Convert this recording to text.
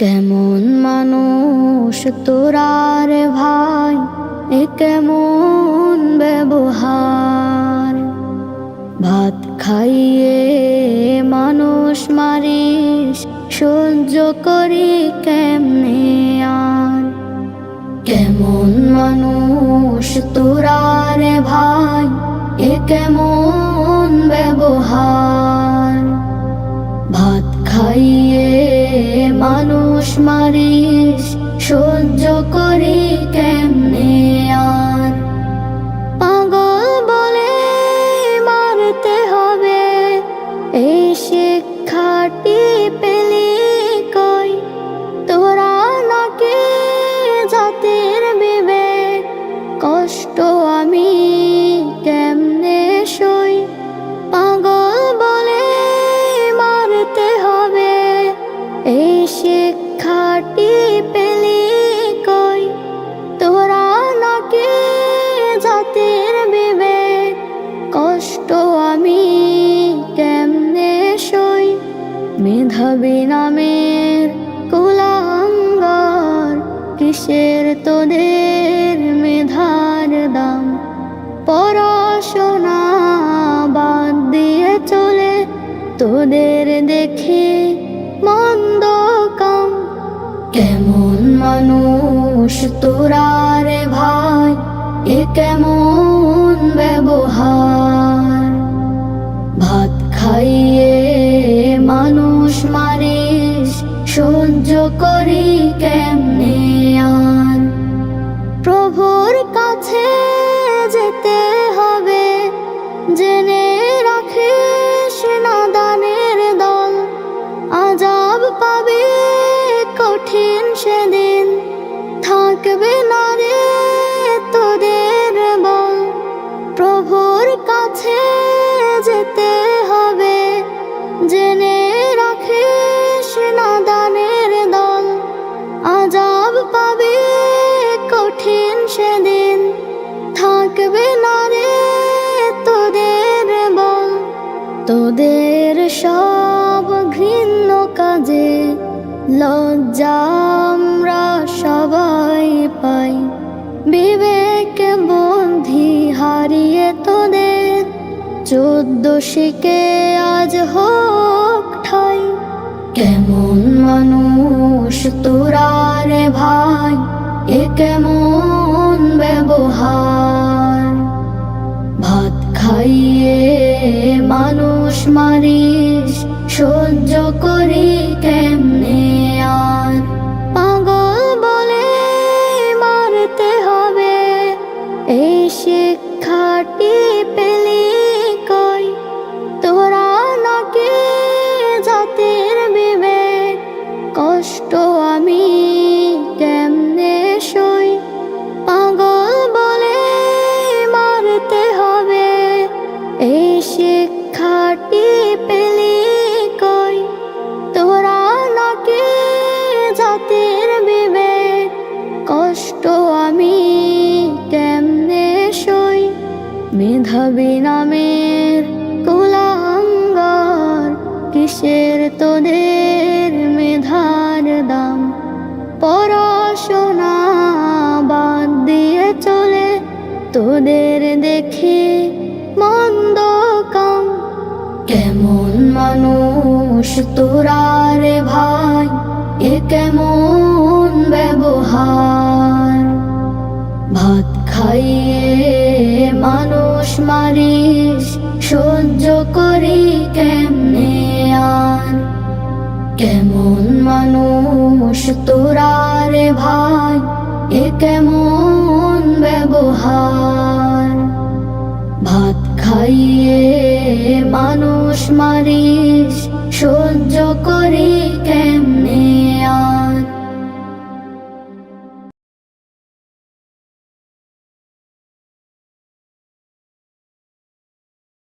কেমন মানুষ তোরা রে ভাই, এ কেমন ব্যবহার। ভাত খাইয়ে মানুষ মারিস, সহ্য করি কেমনে আর। কেমন মানুষ তোরা রে ভাই, এ কেমন ব্যবহার। ভাত খাইয়ে মানুষ মারিস, সহ্য করি কেমনে আর। পাগল বলে মারতে হবে, এই শিক্ষাটি পেলি কই। তোরা নাকি জাতির বিবেক, কষ্ট আমি কেমনে সই। পাগল বলে মারতে হবে, এই শিক্ষাটি পেলি কই। তোরা নাকি জাতির বিবেক, কষ্ট আমি কেমনে সই। মেধাবী নামের কুলাঙ্গার, কিসের তোদের মেধার দাম। পড়াশোনা বাদ দিয়ে চলে তোদের দেখি মন্দ কাম। কেমন মানুষ তোরা রে ভাই, এ কেমন ব্যবহার। ভাত খাইয়ে মানুষ মারিস, সহ্য করি কেমনে আর। প্রভুর কাছে যেতে হবে, জেনে রাখিস নাদানের দল। আযাব পাবে কঠিন সেদিন, থাকবে না রে তোদের বল। প্রভুর কাছে যেতে হবে, জেনে রাখিস নাদানের দল। আযাব পাবে কঠিন সেদিন, থাকবে না রে তোদের বল। তোদের সব ঘৃণ্য কাজে লজ্জা আমরা সবাই পাই। বিবেক বুদ্ধি হারিয়ে তোদের 14 শিকে আজ হোক ঠাই। কেমন মানুষ তোরা রে ভাই, এ কেমন ব্যবহার। ভাত খাইয়ে মানুষ মারিস, সহ্য করি কেমনে আর। পাগল বলে মারতে হবে, এই শিক্ষাটি পেলি কই। তোরা নাকি জাতির বিবেক, কষ্ট আমি কেমনে সই। পাগল বলে মারতে হবে, এই শিক্ষাটি পেলি কই। তোরা নাকি জাতির বিবেক, কষ্ট আমি কেমনে সই। মেধাবী নামের কুলাঙ্গার, কিসের তোদের মেধার দাম। পড়াশোনা বাদ দিয়ে চলে তোদের দেখি মন্দ কাম। কেমন মানুষ তোরা রে ভাই, এ কেমন ব্যবহার। ভাত খাইয়ে মানুষ মারিস, সহ্য করি কেমনে আর। কেমন মানুষ তোরা রে ভাই, এ কেমন ব্যবহার। ভাত খাইয়ে মানুষ মারিস, সহ্য করি